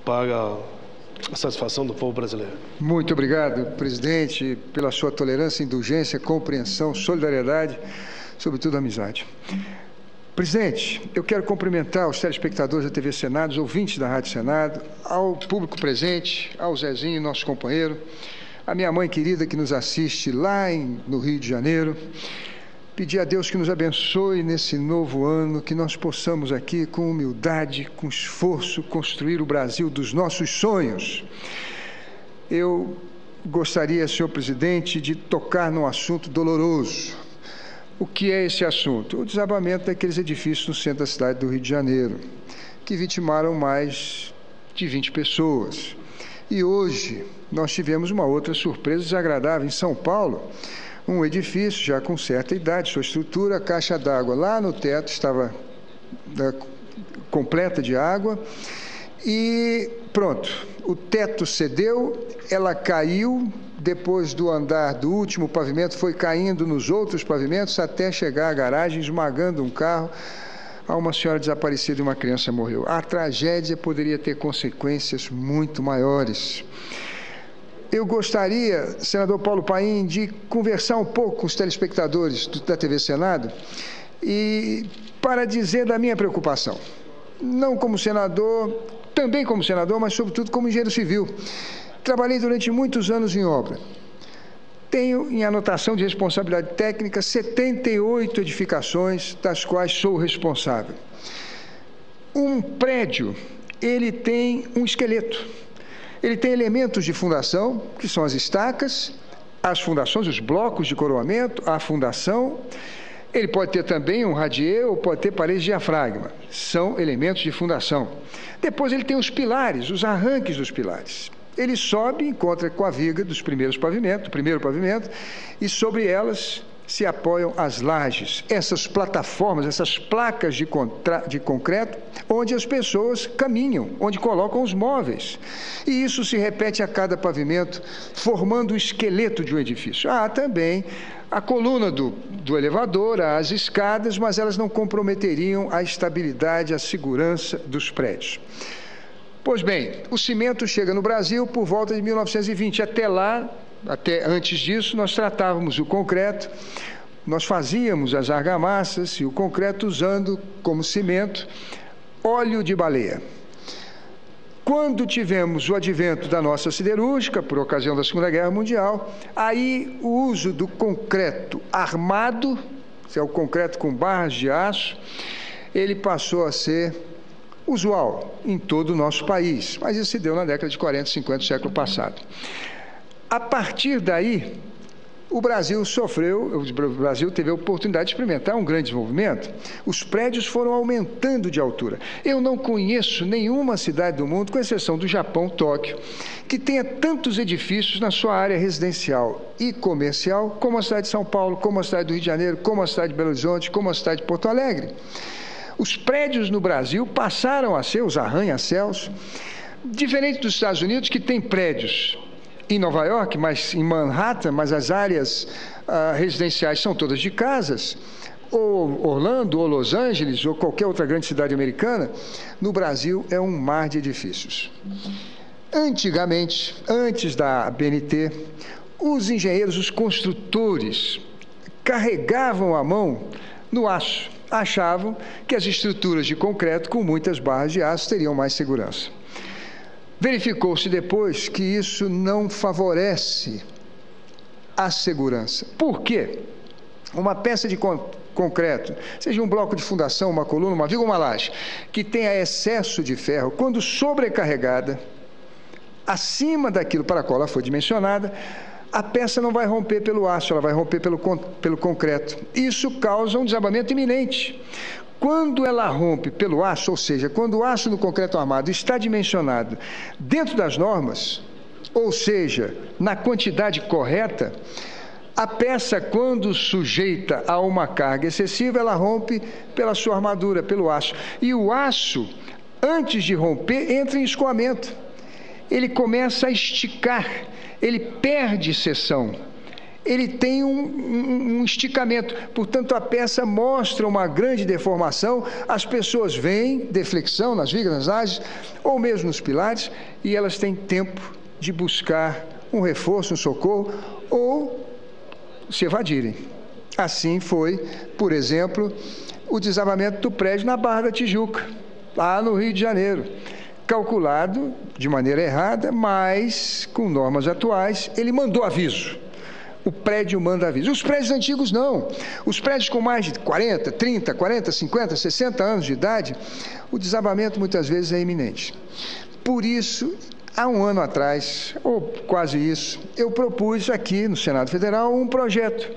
para a satisfação do povo brasileiro. Muito obrigado, presidente, pela sua tolerância, indulgência, compreensão, solidariedade, sobretudo amizade. Presidente, eu quero cumprimentar os telespectadores da TV Senado, os ouvintes da Rádio Senado, ao público presente, ao Zezinho, nosso companheiro, a minha mãe querida que nos assiste lá no Rio de Janeiro. Pedir a Deus que nos abençoe nesse novo ano, que nós possamos aqui, com humildade, com esforço, construir o Brasil dos nossos sonhos. Eu gostaria, senhor presidente, de tocar num assunto doloroso. O que é esse assunto? O desabamento daqueles edifícios no centro da cidade do Rio de Janeiro, que vitimaram mais de 20 pessoas. E hoje nós tivemos uma outra surpresa desagradável em São Paulo. Um edifício já com certa idade, sua estrutura, a caixa d'água lá no teto estava completa de água e pronto, o teto cedeu, ela caiu, depois do andar do último pavimento, foi caindo nos outros pavimentos até chegar à garagem, esmagando um carro. Há uma senhora desaparecida e uma criança morreu. A tragédia poderia ter consequências muito maiores. Eu gostaria, senador Paulo Paim, de conversar um pouco com os telespectadores da TV Senado e para dizer da minha preocupação. Não como senador, também como senador, mas sobretudo como engenheiro civil. Trabalhei durante muitos anos em obra. Tenho em anotação de responsabilidade técnica 78 edificações, das quais sou responsável. Um prédio, ele tem um esqueleto. Ele tem elementos de fundação, que são as estacas, as fundações, os blocos de coroamento, a fundação. Ele pode ter também um radier ou pode ter paredes de diafragma. São elementos de fundação. Depois ele tem os pilares, os arranques dos pilares. Ele sobe e encontra com a viga dos primeiros pavimentos, do primeiro pavimento, e sobre elas se apoiam as lajes, essas plataformas, essas placas de concreto, onde as pessoas caminham, onde colocam os móveis. E isso se repete a cada pavimento, formando o esqueleto de um edifício. Há também a coluna do elevador, as escadas, mas elas não comprometeriam a estabilidade, a segurança dos prédios. Pois bem, o cimento chega no Brasil por volta de 1920. Até lá, até antes disso, nós tratávamos o concreto, nós fazíamos as argamassas e o concreto usando como cimento óleo de baleia. Quando tivemos o advento da nossa siderúrgica, por ocasião da Segunda Guerra Mundial, aí o uso do concreto armado, que é o concreto com barras de aço, ele passou a ser usual em todo o nosso país, mas isso se deu na década de 40, 50 do século passado. A partir daí, o Brasil teve a oportunidade de experimentar um grande desenvolvimento. Os prédios foram aumentando de altura. Eu não conheço nenhuma cidade do mundo, com exceção do Japão, Tóquio, que tenha tantos edifícios na sua área residencial e comercial, como a cidade de São Paulo, como a cidade do Rio de Janeiro, como a cidade de Belo Horizonte, como a cidade de Porto Alegre. Os prédios no Brasil passaram a ser os arranha-céus, diferente dos Estados Unidos, que tem prédios em Nova York, mas em Manhattan, mas as áreas residenciais são todas de casas, ou Orlando, ou Los Angeles, ou qualquer outra grande cidade americana. No Brasil é um mar de edifícios. Antigamente, antes da BNT, os engenheiros, os construtores, carregavam a mão no aço. Achavam que as estruturas de concreto com muitas barras de aço teriam mais segurança. Verificou-se depois que isso não favorece a segurança. Por quê? Uma peça de concreto, seja um bloco de fundação, uma coluna, uma viga ou uma laje, que tenha excesso de ferro, quando sobrecarregada, acima daquilo para a qual ela foi dimensionada, a peça não vai romper pelo aço, ela vai romper pelo concreto. Isso causa um desabamento iminente. Quando ela rompe pelo aço, ou seja, quando o aço no concreto armado está dimensionado dentro das normas, ou seja, na quantidade correta, a peça, quando sujeita a uma carga excessiva, ela rompe pela sua armadura, pelo aço. E o aço, antes de romper, entra em escoamento. Ele começa a esticar, ele perde seção, ele tem um esticamento. Portanto, a peça mostra uma grande deformação, as pessoas veem deflexão nas vigas, nas lajes, ou mesmo nos pilares, e elas têm tempo de buscar um reforço, um socorro, ou se evadirem. Assim foi, por exemplo, o desabamento do prédio na Barra da Tijuca, lá no Rio de Janeiro. Calculado de maneira errada, mas com normas atuais, ele mandou aviso. O prédio manda aviso. Os prédios antigos não. Os prédios com mais de 40, 30, 40, 50, 60 anos de idade, o desabamento muitas vezes é iminente. Por isso, há um ano atrás, ou quase isso, eu propus aqui no Senado Federal um projeto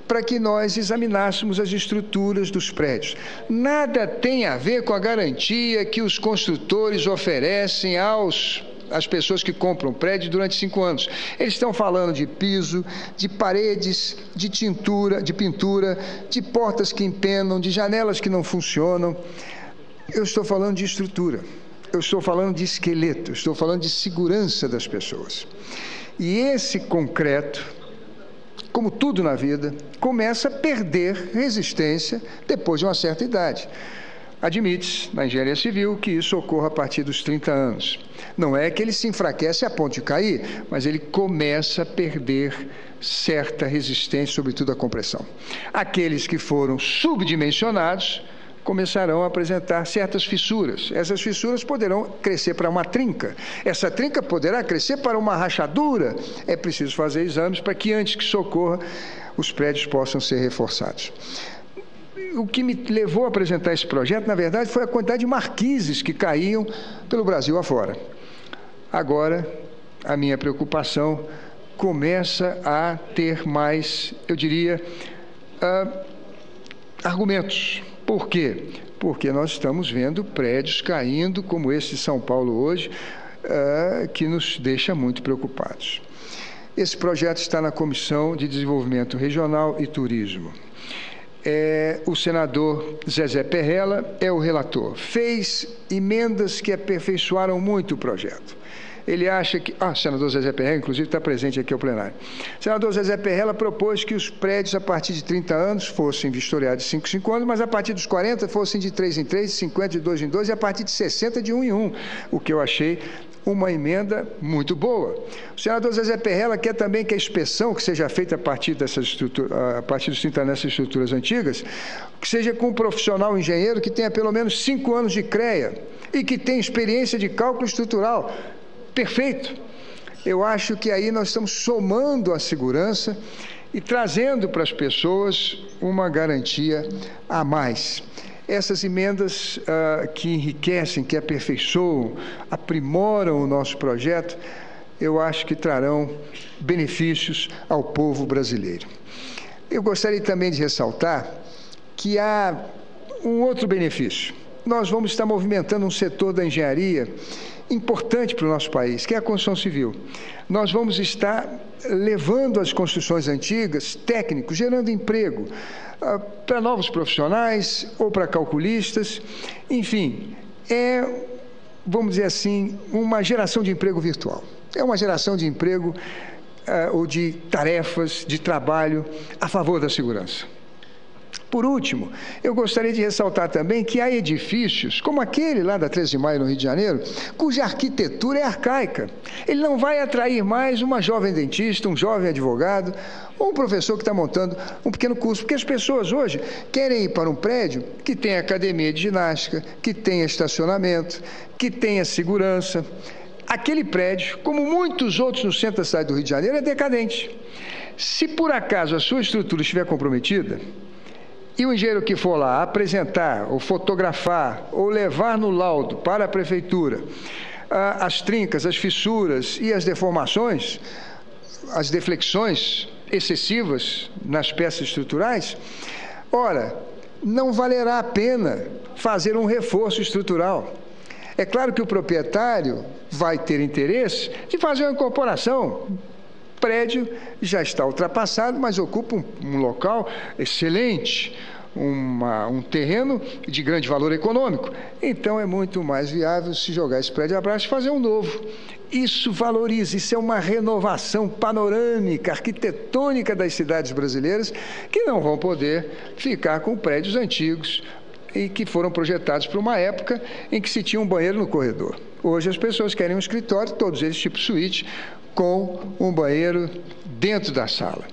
para que nós examinássemos as estruturas dos prédios. Nada tem a ver com a garantia que os construtores oferecem às pessoas que compram prédio durante 5 anos. Eles estão falando de piso, de paredes, de pintura, de portas que empenam, de janelas que não funcionam. Eu estou falando de estrutura, eu estou falando de esqueleto, eu estou falando de segurança das pessoas. E esse concreto, como tudo na vida, começa a perder resistência depois de uma certa idade. Admite-se, na engenharia civil, que isso ocorra a partir dos 30 anos. Não é que ele se enfraquece a ponto de cair, mas ele começa a perder certa resistência, sobretudo à compressão. Aqueles que foram subdimensionados começarão a apresentar certas fissuras. Essas fissuras poderão crescer para uma trinca. Essa trinca poderá crescer para uma rachadura. É preciso fazer exames para que, antes que socorra, os prédios possam ser reforçados. O que me levou a apresentar esse projeto, na verdade, foi a quantidade de marquises que caíam pelo Brasil afora. Agora, a minha preocupação começa a ter mais, eu diria, argumentos. Por quê? Porque nós estamos vendo prédios caindo, como esse de São Paulo hoje, que nos deixa muito preocupados. Esse projeto está na Comissão de Desenvolvimento Regional e Turismo. O senador Zezé Perrella é o relator. Fez emendas que aperfeiçoaram muito o projeto. Ele acha que... o senador Zezé Perrella, inclusive, está presente aqui ao plenário. O senador Zezé Perrella propôs que os prédios, a partir de 30 anos, fossem vistoriados de 5 em 5 anos, mas a partir dos 40 fossem de 3 em 3, de 50 de 2 em 2 e a partir de 60 de 1 em 1, o que eu achei uma emenda muito boa. O senador Zezé Perrella quer também que a inspeção que seja feita a partir dessas estruturas, a partir dos 30 nessas estruturas antigas, que seja com um profissional engenheiro que tenha pelo menos 5 anos de CREA e que tenha experiência de cálculo estrutural. Perfeito. Eu acho que aí nós estamos somando a segurança e trazendo para as pessoas uma garantia a mais. Essas emendas que enriquecem, que aperfeiçoam, aprimoram o nosso projeto, eu acho que trarão benefícios ao povo brasileiro. Eu gostaria também de ressaltar que há um outro benefício. Nós vamos estar movimentando um setor da engenharia importante para o nosso país, que é a construção civil. Nós vamos estar levando as construções antigas, técnicos, gerando emprego para novos profissionais ou para calculistas. Enfim, vamos dizer assim, uma geração de emprego virtual. É uma geração de emprego ou de tarefas, de trabalho a favor da segurança. Por último, eu gostaria de ressaltar também que há edifícios, como aquele lá da 13 de Maio, no Rio de Janeiro, cuja arquitetura é arcaica. Ele não vai atrair mais uma jovem dentista, um jovem advogado, ou um professor que está montando um pequeno curso, porque as pessoas hoje querem ir para um prédio que tenha academia de ginástica, que tenha estacionamento, que tenha segurança. Aquele prédio, como muitos outros no centro da cidade do Rio de Janeiro, é decadente. Se por acaso a sua estrutura estiver comprometida, e o engenheiro que for lá apresentar, ou fotografar, ou levar no laudo para a prefeitura as trincas, as fissuras e as deformações, as deflexões excessivas nas peças estruturais, ora, não valerá a pena fazer um reforço estrutural. É claro que o proprietário vai ter interesse de fazer uma incorporação. O prédio já está ultrapassado, mas ocupa um local excelente, um terreno de grande valor econômico. Então é muito mais viável se jogar esse prédio abaixo e fazer um novo. Isso valoriza, isso é uma renovação panorâmica, arquitetônica das cidades brasileiras, que não vão poder ficar com prédios antigos e que foram projetados para uma época em que se tinha um banheiro no corredor. Hoje as pessoas querem um escritório, todos eles tipo suíte, com um banheiro dentro da sala.